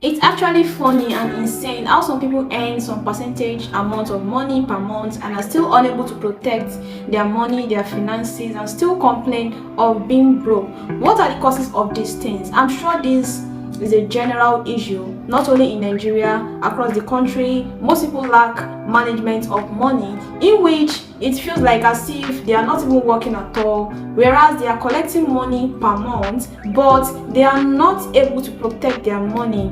It's actually funny and insane how some people earn some percentage amount of money per month and are still unable to protect their money, their finances, and still complain of being broke. What are the causes of these things? I'm sure this is a general issue, not only in Nigeria, across the country. Most people lack management of money, in which it feels like as if they are not even working at all, whereas they are collecting money per month, but they are not able to protect their money.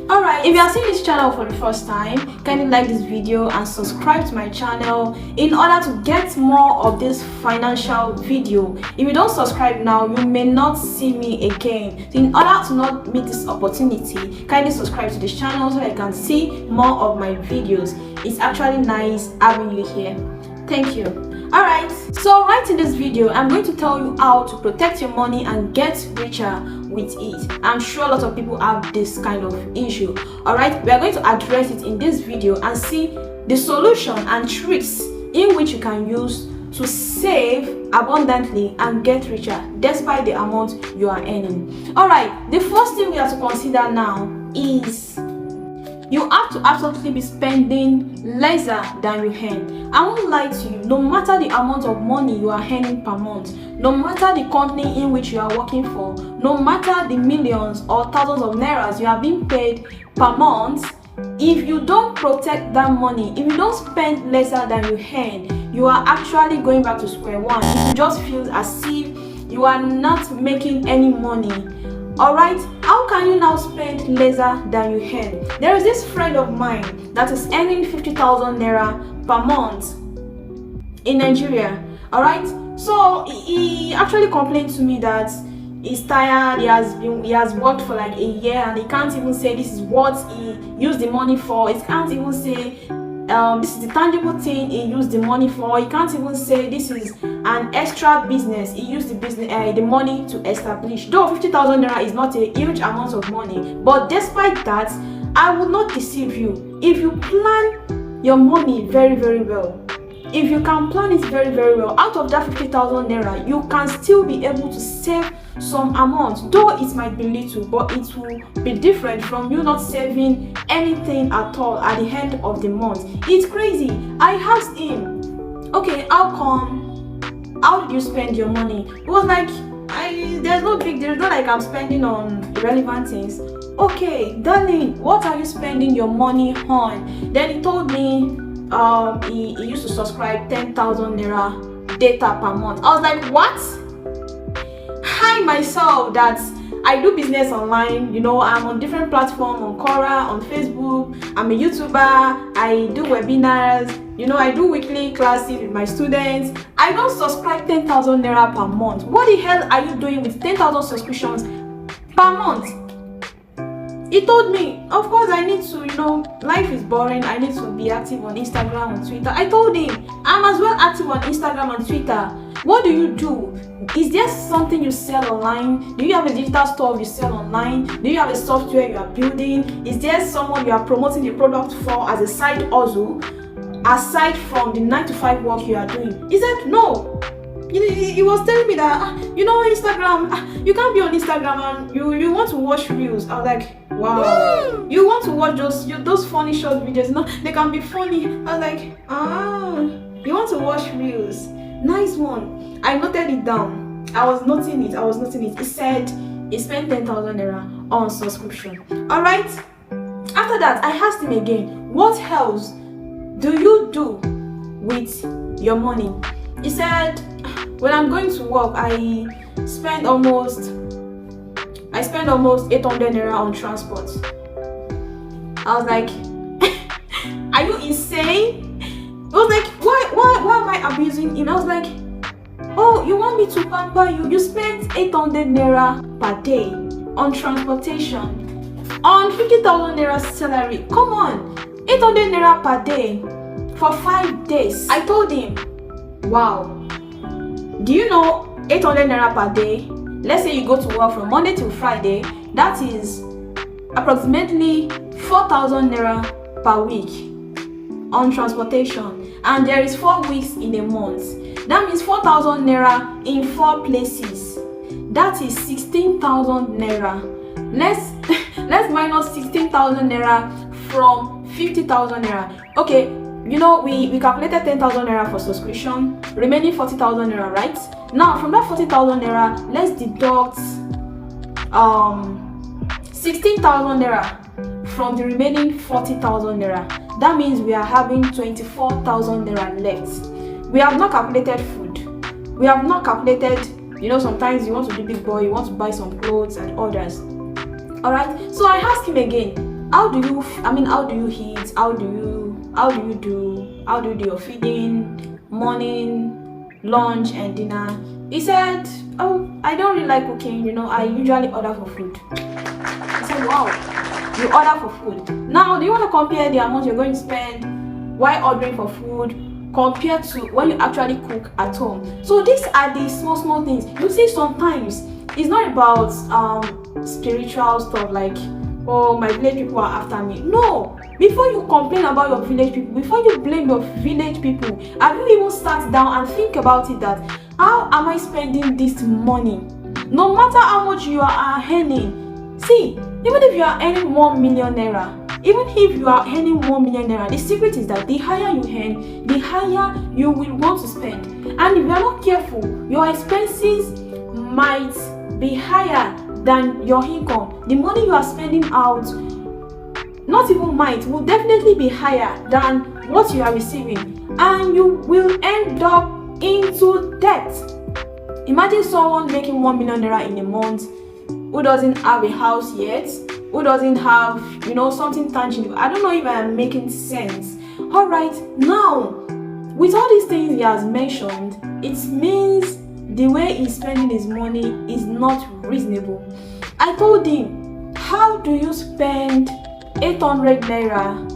Alright, if you are seeing this channel for the first time, kindly like this video and subscribe to my channel in order to get more of this financial video. If you don't subscribe now, you may not see me again. So in order to not miss this opportunity, kindly subscribe to this channel so that you can see more of my videos. It's actually nice having you here. Thank you. Alright, so right in this video, I'm going to tell you how to protect your money and get richer with it. I'm sure a lot of people have this kind of issue. Alright, we are going to address it in this video and see the solution and tricks in which you can use to save abundantly and get richer despite the amount you are earning. Alright, the first thing we have to consider now is you have to absolutely be spending lesser than you earn. I won't lie to you, no matter the amount of money you are earning per month, no matter the company in which you are working for, no matter the millions or thousands of nairas you have been paid per month, if you don't protect that money, if you don't spend lesser than you earn, you are actually going back to square one. It just feels as if you are not making any money. Alright, how can you now spend lesser than you earn? There is this friend of mine that is earning 50,000 naira per month in Nigeria. Alright, so he actually complained to me that he's tired. He has worked for like a year and he can't even say this is what he used the money for. He can't even say this is the tangible thing he used the money for. He can't even say this is an extra business he used the money to establish. Though 50,000 naira is not a huge amount of money, but despite that, I will not deceive you. If you plan your money very, very well, if you can plan it very, very well, out of that 50,000 naira, you can still be able to save some amount. Though it might be little, but it will be different from you not saving anything at all at the end of the month. It's crazy. I asked him, okay, how did you spend your money? He was like, there's no like I'm spending on irrelevant things. Okay, darling, what are you spending your money on? Then he told me he used to subscribe 10,000 naira data per month. I was like, what? I myself that I do business online, you know, I'm on different platforms, on Quora, on Facebook, I'm a YouTuber, I do webinars, you know, I do weekly classes with my students. I don't subscribe 10,000 naira per month. What the hell are you doing with 10,000 subscriptions per month? He told me, of course I need to, you know, life is boring, I need to be active on Instagram and Twitter. I told him, I'm as well active on Instagram and Twitter. What do you do? Is there something you sell online? Do you have a digital store you sell online? Do you have a software you are building? Is there someone you are promoting the product for as a side hustle, aside from the 9-to-5 work you are doing? He said, no. He was telling me that, you know, Instagram, you can't be on Instagram and you want to watch reels. I was like, wow. You want to watch those funny short videos? No, they can be funny. I was like, you want to watch reels? Nice one. I noted it down. I was noting it. He said he spent 10,000 naira on subscription. Alright. After that, I asked him again, what else do you do with your money? He said, when I'm going to work, I spend almost 800 naira on transport. I was like, are you insane? He was like, why am I abusing him? I was like, oh, you want me to pamper you? You spent 800 naira per day on transportation, on 50,000 naira salary. Come on, 800 naira per day for 5 days. I told him, wow. Do you know 800 naira per day? Let's say you go to work from Monday to Friday. That is approximately 4,000 naira per week on transportation, and there is 4 weeks in a month. That means 4,000 naira in 4 places. That is 16,000 naira. Let's minus 16,000 naira from 50,000 naira. Okay, we calculated 10,000 naira for subscription, remaining 40,000 naira, right? Now from that 40,000 naira, let's deduct 16,000 naira from the remaining 40,000 naira. That means we are having 24,000 naira left. We have not calculated food. We have not calculated, sometimes you want to be big boy, you want to buy some clothes and others. All right. So I asked him again, how do you eat? How do you do your feeding, morning, lunch and dinner? He said, oh, I don't really like cooking, I usually order for food. I said, wow, you order for food. Now, do you want to compare the amount you're going to spend while ordering for food compared to when you actually cook at home? So these are the small things. You see, sometimes it's not about spiritual stuff like, oh, my village people are after me. No, before you complain about your village people, before you blame your village people, have you even sat down and think about it, that how am I spending this money? No matter how much you are earning, see, even if you are earning 1 million naira, the secret is that the higher you earn, the higher you will want to spend. And if you are not careful, your expenses might be higher than your income. The money you are spending out, not even might, will definitely be higher than what you are receiving, and you will end up into debt. Imagine someone making 1 million naira in a month who doesn't have a house yet, who doesn't have something tangible. I don't know if I am making sense. All right, now with all these things he has mentioned, it means the way he's spending his money is not reasonable. I told him, how do you spend 800 naira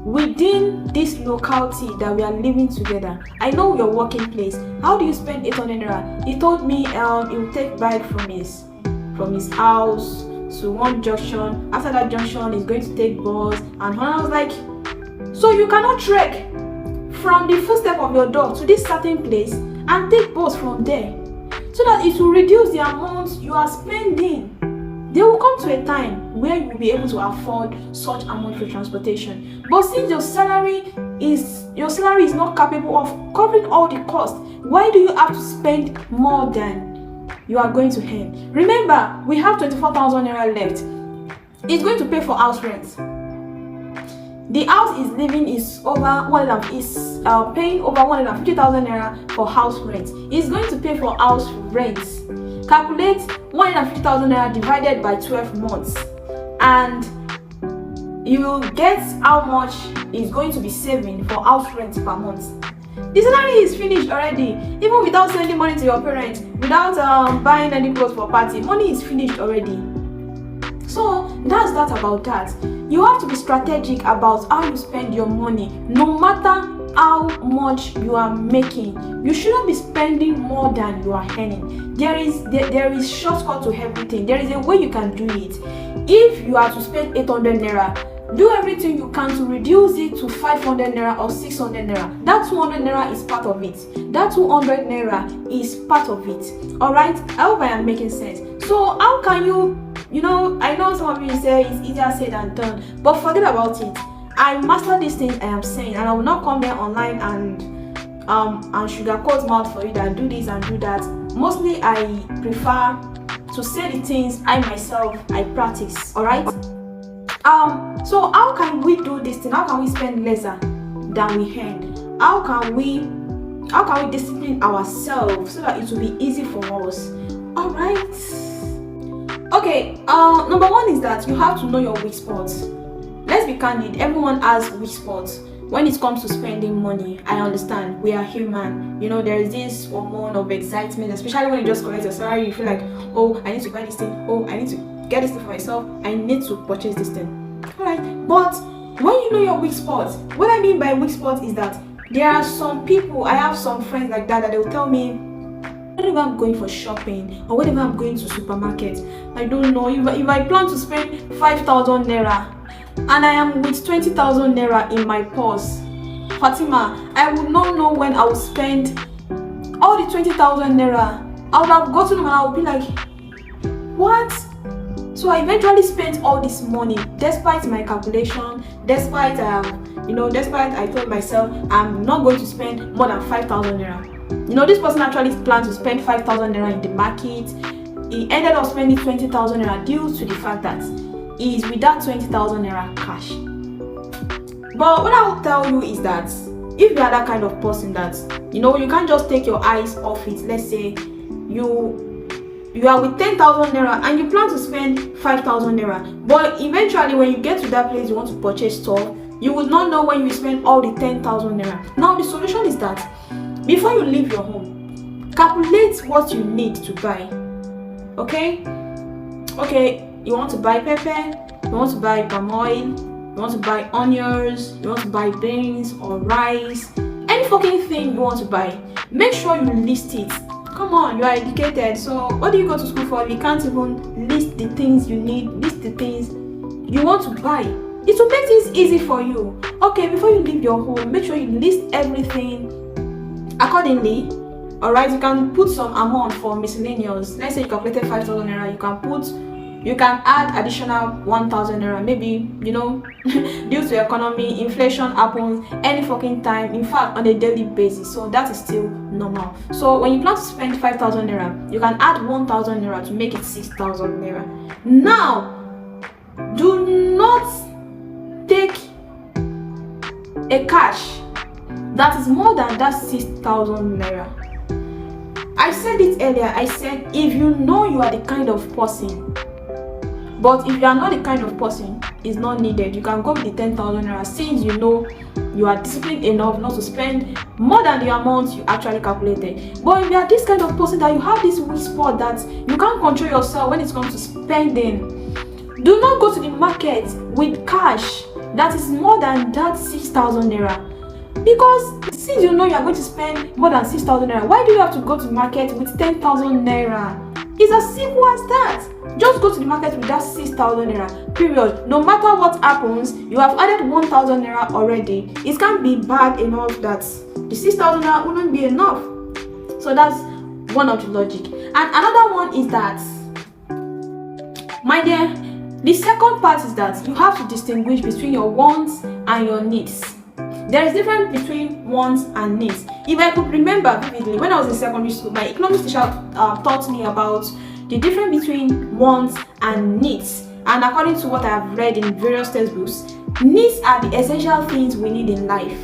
within this locality that we are living together? I know your working place. How do you spend 800 naira? He told me he will take bike from his house to one junction. After that junction, he's going to take bus. And I was like, so you cannot trek from the footstep of your door to this certain place and take bus from there, so that it will reduce the amount you are spending. There will come to a time where you will be able to afford such amount for transportation. But since your salary is not capable of covering all the costs, why do you have to spend more than you are going to earn? Remember, we have 24,000 naira left. It's going to pay for house rent. The house is living is paying over 150,000 naira for house rent. It's going to pay for house rent. Calculate 150,000 naira divided by 12 months, and you will get how much is going to be saving for house rent per month. The salary is finished already. Even without sending money to your parents, without buying any clothes for party, money is finished already. So that's that about that. You have to be strategic about how you spend your money. No matter how much you are making, you shouldn't be spending more than you are earning. There is shortcut to everything. There is a way you can do it. If you are to spend 800 naira, do everything you can to reduce it to 500 naira or 600 naira. That 200 naira is part of it. That 200 naira is part of it. All right, I hope I am making sense. So how can you, I know some of you say it's easier said than done, but forget about it. I master these things I am saying, and I will not come there online and sugarcoat mouth for you that do this and do that. Mostly I prefer to say the things I myself practice. All right. So how can we do this thing? How can we spend lesser than we earn? How can we discipline ourselves so that it will be easy for us? All right. Okay. Number one is that you have to know your weak spots. Let's be candid. Everyone has weak spots when it comes to spending money. I understand, we are human. There is this hormone of excitement, especially when you just collect your salary. You feel like, oh, I need to buy this thing. Oh, I need to get this thing for myself. I need to purchase this thing. Alright, but when you know your weak spots, what I mean by weak spots is that there are some people, I have some friends like that they will tell me, whenever I'm going for shopping or whenever I'm going to supermarket, I don't know, if I plan to spend 5,000 naira and I am with 20,000 naira in my purse, Fatima, I would not know when I will spend all the 20,000 naira. I would have gotten them and I would be like, what? So I eventually spent all this money despite my calculation, despite despite I told myself I'm not going to spend more than 5,000 naira. This person actually planned to spend 5,000 naira in the market. He ended up spending 20,000 naira due to the fact that he is without 20,000 naira cash. But what I will tell you is that if you are that kind of person that you can't just take your eyes off it. Let's say you are with 10,000 naira and you plan to spend 5,000 naira, but eventually when you get to that place you want to purchase stuff, you will not know when you spend all the 10,000 naira. Now the solution is that before you leave your home, calculate what you need to buy. Okay, you want to buy pepper, you want to buy palm oil, you want to buy onions, you want to buy beans or rice, any fucking thing you want to buy, make sure you list it. Come on, you are educated, so what do you go to school for if you can't even list the things you need, list the things you want to buy? It will make things easy for you. Okay, before you leave your home, make sure you list everything accordingly. Alright, you can put some amount for miscellaneous. Let's say you calculated 5,000 naira, you can add additional 1,000 naira, maybe due to economy, inflation happens any fucking time, in fact on a daily basis, so that is still normal. So when you plan to spend 5,000 naira, you can add 1,000 naira to make it 6,000 naira. Now do not take a cash that is more than that 6,000 naira. I said it earlier, I said if you know you are the kind of person, but if you are not the kind of person, it's not needed. You can go with the 10,000 naira since you know you are disciplined enough not to spend more than the amount you actually calculated. But if you are this kind of person that you have this weak spot that you can't control yourself when it comes to spending, do not go to the market with cash that is more than that 6,000 naira. Because since you know you are going to spend more than 6,000 naira, why do you have to go to the market with 10,000 naira? It's as simple as that. Just go to the market with that 6,000 naira, period. No matter what happens, you have added 1,000 naira already. It can't be bad enough that the 6,000 naira wouldn't be enough. So that's one of the logic. And another one is that, my dear, the second part is that you have to distinguish between your wants and your needs. There is difference between wants and needs. If I could remember vividly, when I was in secondary school, my economics teacher taught me about the difference between wants and needs. And according to what I have read in various textbooks, needs are the essential things we need in life.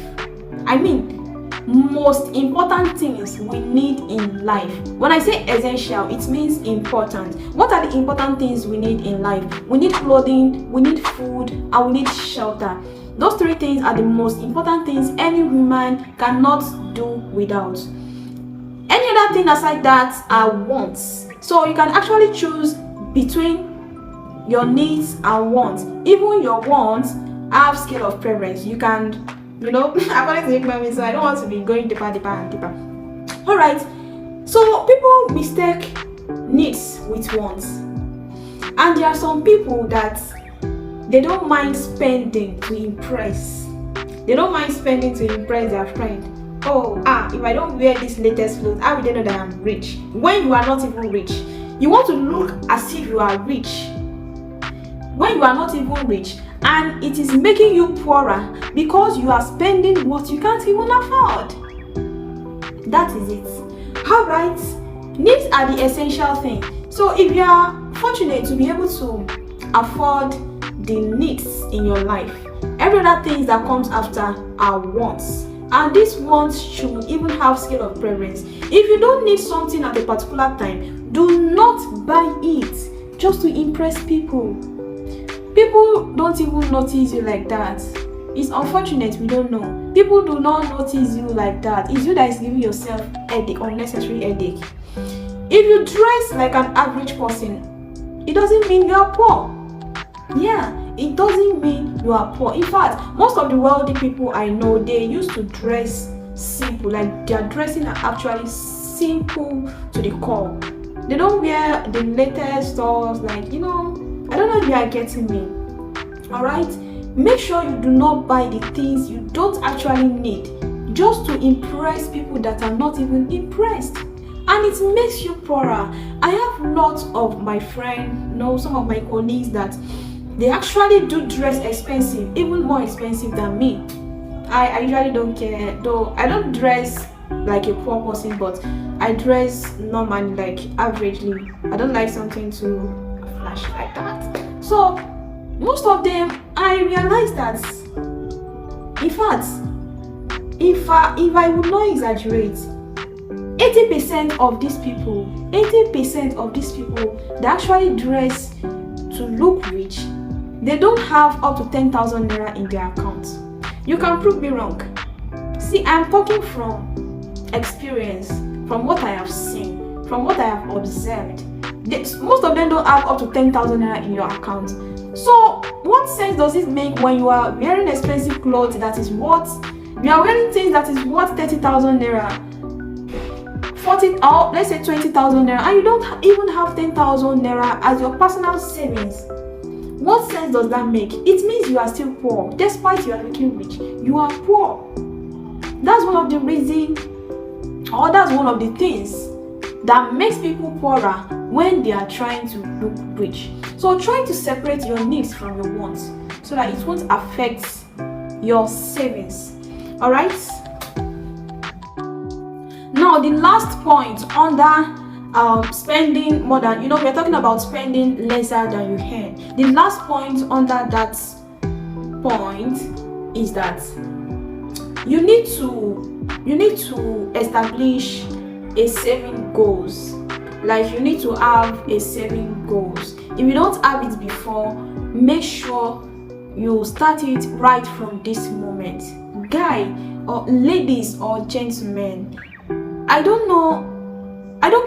I mean, most important things we need in life. When I say essential, it means important. What are the important things we need in life? We need clothing, we need food, and we need shelter. Those three things are the most important things any woman cannot do without. Any other thing aside that are wants. So you can actually choose between your needs and wants. Even your wants have scale of preference. You can, according to economics, so I don't want to be going deeper and deeper. Alright, so people mistake needs with wants. And there are some people that they don't mind spending to impress. They don't mind spending to impress their friend. If I don't wear this latest clothes, how will they know that I'm rich? When you are not even rich. You want to look as if you are rich when you are not even rich, and it is making you poorer because you are spending what you can't even afford. That is it. Alright, needs are the essential thing. So if you are fortunate to be able to afford the needs in your life, every other things that comes after are wants, and these wants should even have scale of preference. If you don't need something at a particular time, do not buy it just to impress people. People don't even notice you like that. It's unfortunate, we don't know. People do not notice you like that. It's you that is giving yourself headache, unnecessary headache. If you dress like an average person, it doesn't mean you are poor. Yeah, it doesn't mean you are poor. In fact, most of the wealthy people I know, they used to dress simple. Like their dressing are actually simple to the core. They don't wear the latest stuff, like, I don't know if you are getting me. Alright, make sure you do not buy the things you don't actually need just to impress people that are not even impressed. And and it makes you poorer. I have lots of my friends, some of my colleagues, that they actually do dress expensive, even more expensive than me. I usually don't care, though I don't dress like a poor person, but I dress normally, like averagely. I don't like something too flash like that. So most of them, I realize that, in fact, if I would not exaggerate, 80% of these people, they actually dress to look rich. They don't have up to 10,000 naira in their account. You can prove me wrong. See, I'm talking from experience, from what I have seen, from what I have observed. Most of them don't have up to 10,000 naira in your account. So what sense does it make when you are wearing expensive clothes you are wearing things that is worth 30,000 naira, 40, or let's say 20,000 naira, and you don't even have 10,000 naira as your personal savings? What sense does that make? It means you are still poor. Despite you are looking rich, you are poor. That's one of the reasons, or that's one of the things that makes people poorer when they are trying to look rich. So try to separate your needs from your wants so that it won't affect your savings. All right. Now the last point under spending more than, we're talking about spending lesser than you earn. The last point under that point is that you need to establish a saving goals. Like, you need to have a saving goals. If you don't have it before, make sure you start it right from this moment. Guy or ladies or gentlemen, I don't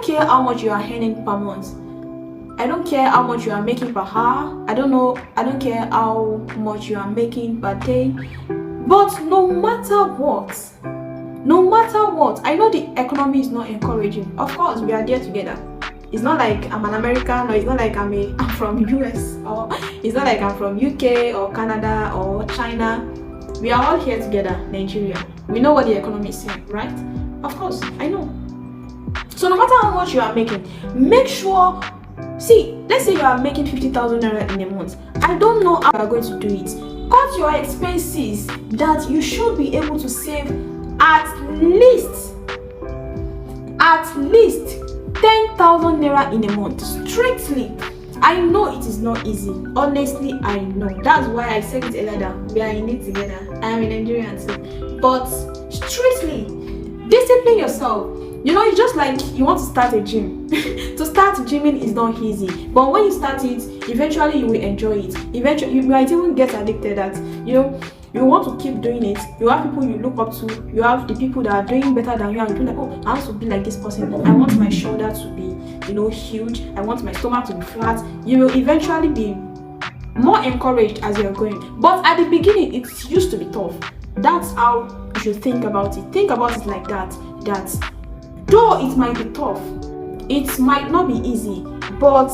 care how much you are earning per month. I don't care how much you are making per hour. I don't care how much you are making per day. But no matter what, I know the economy is not encouraging. Of course, we are there together. It's not like I'm an American, or it's not like I'm from US, or it's not like I'm from UK or Canada or China. We are all here together, Nigeria. We know what the economy is saying, right? Of course, I know. So no matter how much you are making, make sure, let's say you are making 50,000 naira in a month. I don't know how you are going to do it. Cut your expenses that you should be able to save at least 10,000 naira in a month strictly. I know it is not easy. Honestly, I know. That's why I said it earlier that we are in it together. I am a Nigerian too. But strictly, discipline yourself. It's just like you want to start a gym. To start gymming is not easy. But when you start it, eventually you will enjoy it. Eventually, you might even get addicted that, you want to keep doing it. You have people you look up to. You have the people that are doing better than you, and you're like, oh, I want to be like this person. I want my shoulder to be, huge. I want my stomach to be flat. You will eventually be more encouraged as you're going. But at the beginning, it used to be tough. That's how you should think about it. Think about it like that. That though it might be tough, it might not be easy, but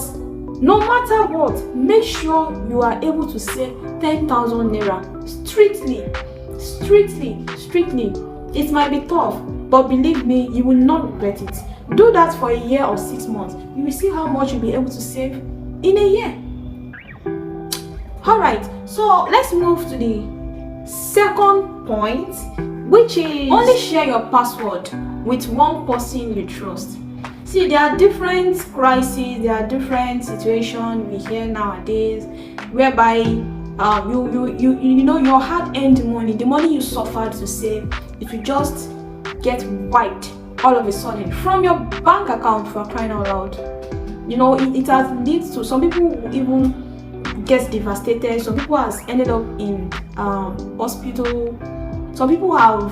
no matter what, make sure you are able to save 10,000 naira strictly. It might be tough, but believe me, you will not regret it. Do that for a year or 6 months. You will see how much you'll be able to save in a year. Alright, so let's move to the second point, which is only share your password with one person you trust. See, there are different crises, there are different situations we hear nowadays, whereby your hard-earned money, the money you suffered to save, it will just get wiped all of a sudden from your bank account, for crying out loud. It has led to some people who even get devastated. Some people has ended up in hospital. Some people have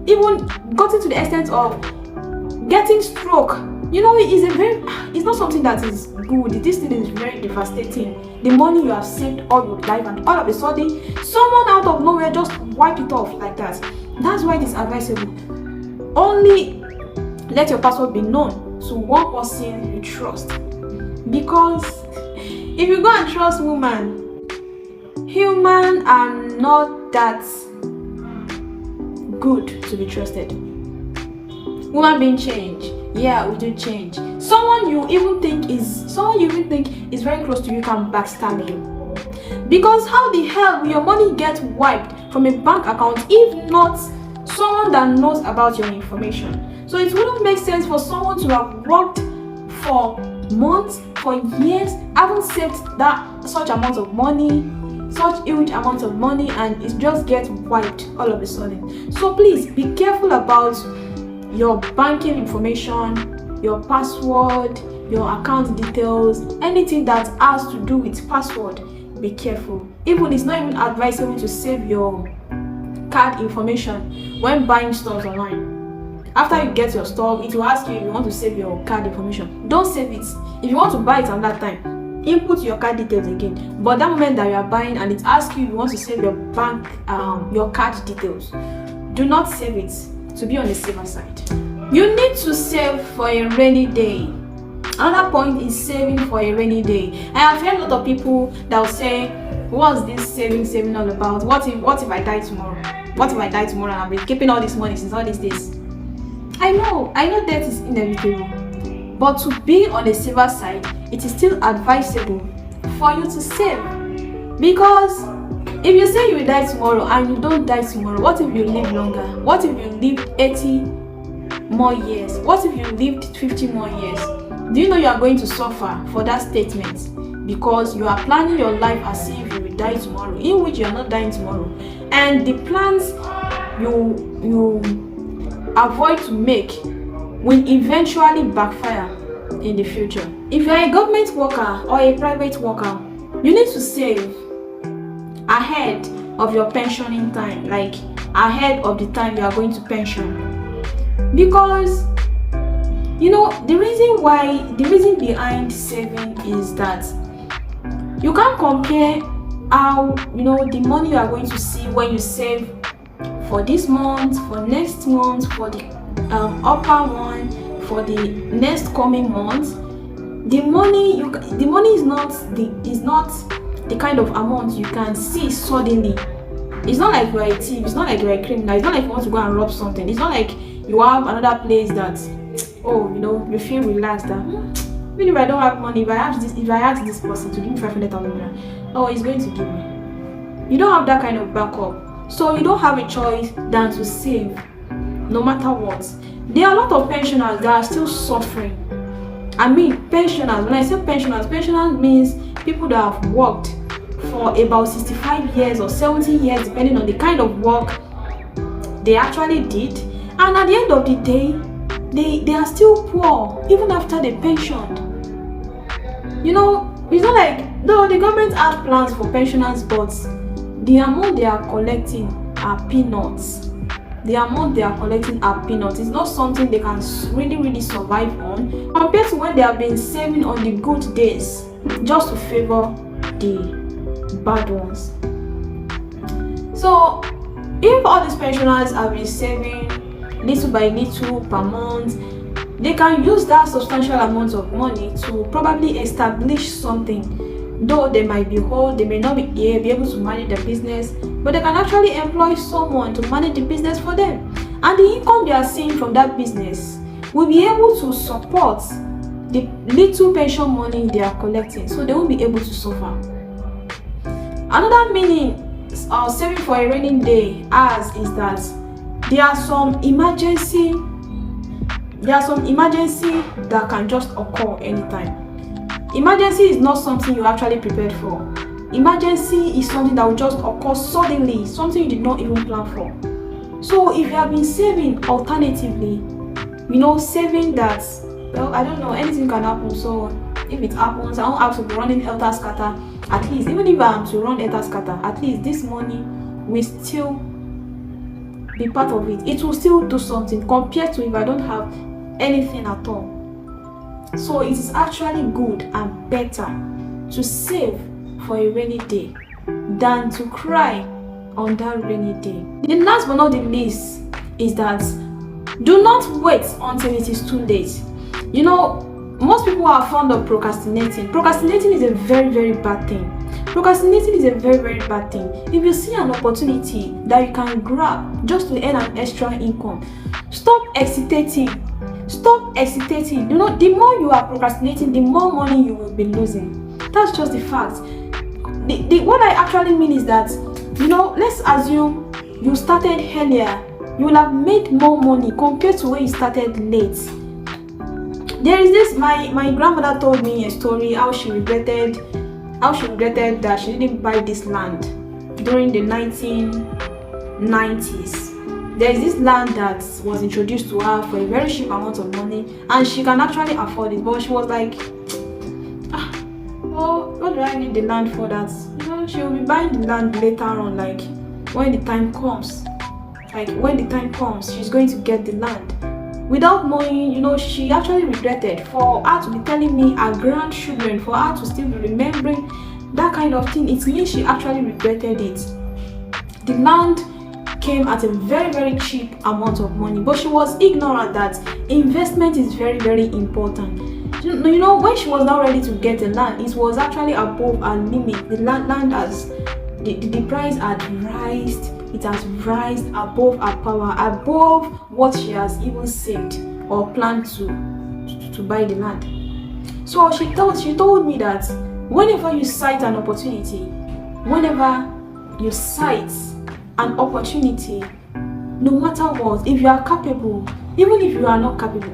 even gotten to the extent of getting stroke. It's not something that is good. This thing is very devastating. The money you have saved all your life, and all of a sudden, someone out of nowhere just wipe it off like that. That's why it is advisable. Only let your password be known to one person you trust. Because if you go and trust human are not that good to be trusted. Human being change. Yeah, we do change. Someone you even think is very close to you can backstab you. Because how the hell will your money get wiped from a bank account if not someone that knows about your information? So it wouldn't make sense for someone to have worked for months, for years, haven't saved that such amount of money, such huge amount of money, and it just gets wiped all of a sudden. So please be careful about your banking information, your password, your account details, anything that has to do with password. Be careful. Even it's not even advisable to save your card information when buying stuff online. After you get your stuff, it will ask you if you want to save your card information. Don't save it. If you want to buy it another time, input your card details again. But that moment that you are buying and it asks you if you want to save your bank, your card details, do not save it, to be on the safer side. You need to save for a rainy day. Another point is saving for a rainy day. I have heard a lot of people that will say, what's this saving all about? What if I die tomorrow? What if I die tomorrow and I've been keeping all this money since all these days? I know death is inevitable, but to be on the safer side, it is still advisable for you to save. Because if you say you will die tomorrow and you don't die tomorrow, what if you live longer? What if you live 80 more years? What if you lived 50 more years? Do you know you are going to suffer for that statement? Because you are planning your life as if you will die tomorrow, in which you are not dying tomorrow. And the plans you avoid to make will eventually backfire in the future. If you are a government worker or a private worker, you need to save ahead of your pensioning time, like ahead of the time you are going to pension. Because the reason behind saving is that you can't compare how the money you are going to see when you save for this month, for next month, for the upper one, for the next coming month. The money is not the kind of amount you can see suddenly. It's not like you are a thief, it's not like you are a criminal, it's not like you want to go and rob something, it's not like you have another place that you feel relaxed that even if I don't have money, if I ask this person to give me 500,000 naira, oh, he's going to give me. You don't have that kind of backup, so you don't have a choice than to save no matter what. There are a lot of pensioners that are still suffering. I mean pensioners, when I say pensioners means people that have worked for about 65 years or 70 years, depending on the kind of work they actually did, and at the end of the day they are still poor even after they pensioned. It's not like, though the government has plans for pensioners, but the amount they are collecting are peanuts. The amount they are collecting are peanuts. It's not something they can really survive on compared to when they have been saving on the good days just to favor the bad ones. So if all these pensioners have been saving little by little per month, they can use that substantial amount of money to probably establish something. Though they might be old, they may not be able to manage the business, but they can actually employ someone to manage the business for them. And the income they are seeing from that business will be able to support the little pension money they are collecting, so they won't be able to suffer. Another meaning of saving for a rainy day is that there are some emergency that can just occur anytime. Emergency is not something you actually prepared for. Emergency is something that will just occur suddenly, something you did not even plan for. So if you have been saving alternatively, saving that, I don't know, anything can happen. So if it happens, I don't have to be running helter scatter. At least, even if I am to run helter scatter, at least this money will still be part of it. It will still do something compared to if I don't have anything at all. So it is actually good and better to save for a rainy day than to cry on that rainy day. The last but not the least is that do not wait until it is too late. Most people are fond of procrastinating. Procrastinating is a very bad thing. Procrastinating is a very bad thing. If you see an opportunity that you can grab just to earn an extra income, stop hesitating. Stop hesitating. The more you are procrastinating, the more money you will be losing. That's just the fact. What I actually mean is that, let's assume you started earlier, you will have made more money compared to when you started late. There is this, my grandmother told me a story how she regretted that she didn't buy this land during the 1990s. There is this land that was introduced to her for a very cheap amount of money, and she can actually afford it, but she was like, what do I need the land for? That she will be buying the land later on, like when the time comes. She's going to get the land. Without knowing, she actually regretted for her to be telling me her grandchildren, for her to still be remembering that kind of thing. It means she actually regretted it. The land came at a very, very cheap amount of money, but she was ignorant that investment is very, very important. When she was now ready to get the land, it was actually above her limit. The land has, the price had risen. It has risen above her power, above what she has even saved or planned to buy the land. So she told me that whenever you sight an opportunity, no matter what, if you are capable, even if you are not capable,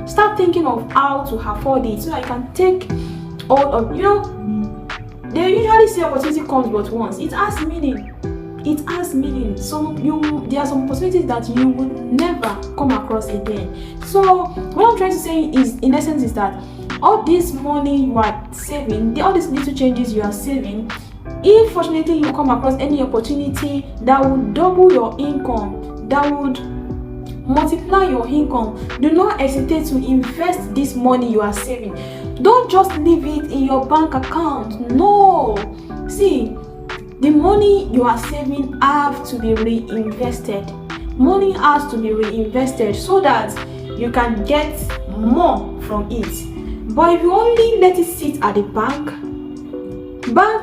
start thinking of how to afford it so that you can take all of, they usually say opportunity comes but once. It has meaning. So there are some opportunities that you would never come across again. So what I'm trying to say is, in essence, is that all this money you are saving, all these little changes you are saving, if fortunately you come across any opportunity that would double your income, that would multiply your income, do not hesitate to invest this money you are saving. Don't just leave it in your bank account. No, see, the money you are saving have to be reinvested. Money has to be reinvested so that you can get more from it. But if you only let it sit at the bank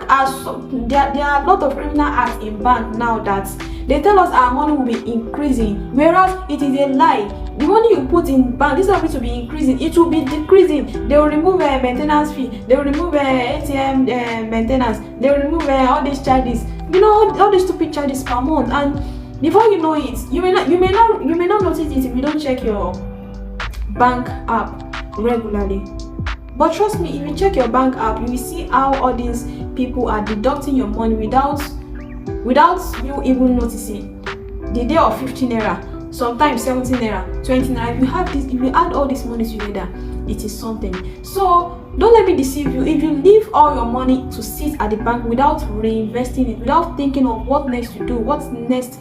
has, there are a lot of criminal acts in bank now that they tell us our money will be increasing, whereas it is a lie. The money you put in bank, this is not to be increasing, it will be decreasing. They will remove maintenance fee, they will remove ATM maintenance, they will remove all these charges, all these stupid charges per month, and before you know it, you may not notice it if you don't check your bank app regularly. But trust me, if you check your bank app, you will see how all these people are deducting your money without you even noticing. The day of 15 naira, sometimes 17 naira, 20 naira. If you add all this money together, it is something. So don't let me deceive you. If you leave all your money to sit at the bank without reinvesting it, without thinking of what next to do, what next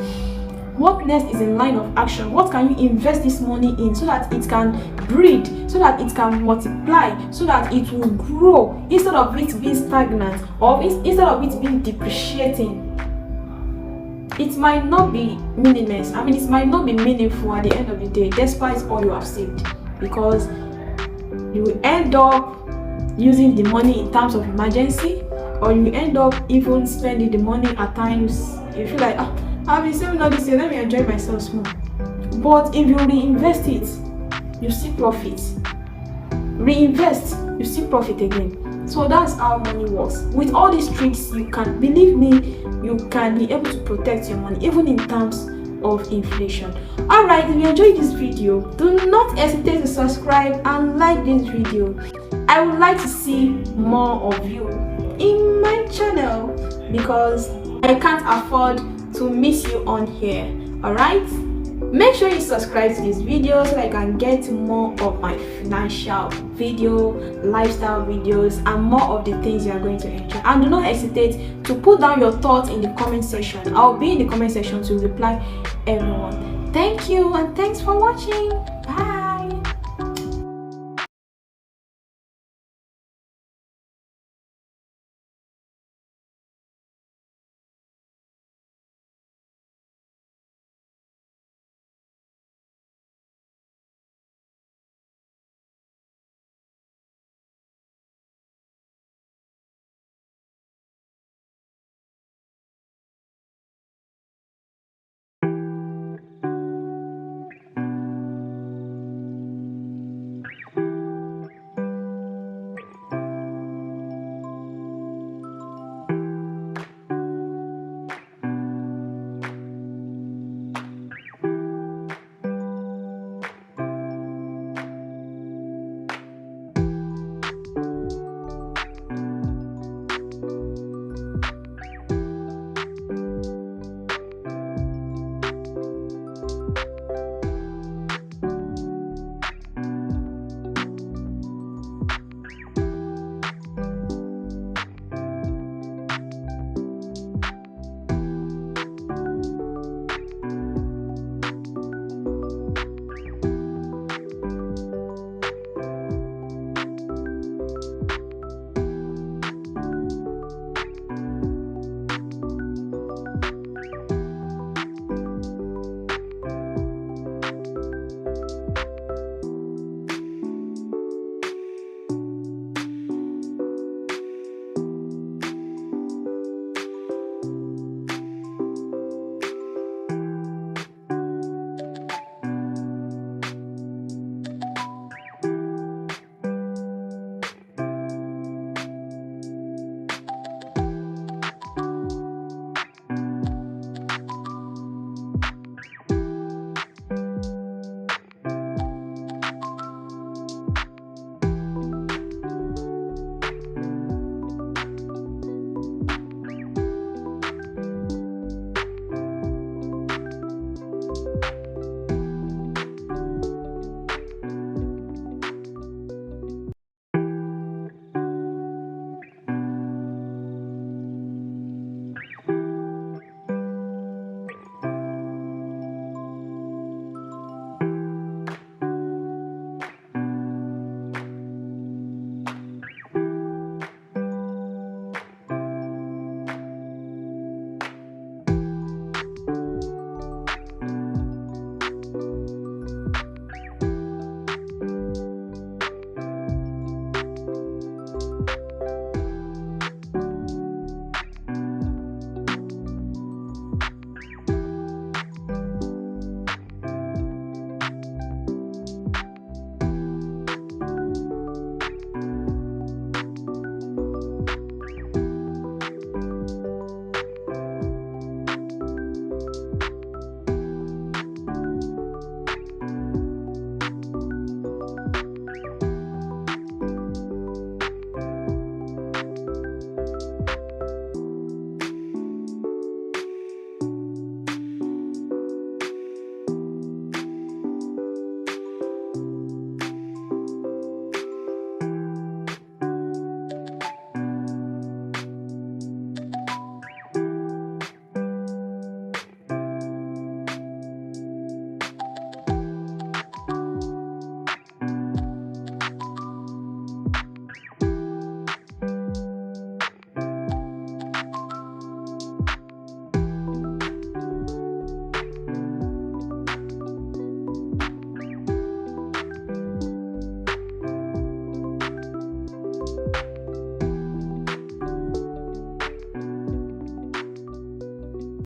is in line of action, what can you invest this money in so that it can breed, so that it can multiply, so that it will grow instead of it being stagnant, or instead of it being depreciating. It might not be meaningless. It might not be meaningful at the end of the day, despite all you have saved, because you will end up using the money in terms of emergency, or you end up even spending the money at times you feel like, I've been saving all this year, let me enjoy myself small. But if you reinvest it, you see profit. Reinvest, you see profit again. So that's how money works. With all these tricks, believe me, you can be able to protect your money even in terms of inflation. Alright, if you enjoyed this video, do not hesitate to subscribe and like this video. I would like to see more of you in my channel because I can't afford to miss you on here. Alright, make sure you subscribe to this video so that I can get more of my financial video, lifestyle videos, and more of the things you are going to enjoy. And do not hesitate to put down your thoughts in the comment section. I'll be in the comment section to reply everyone. Thank you, and thanks for watching. Bye.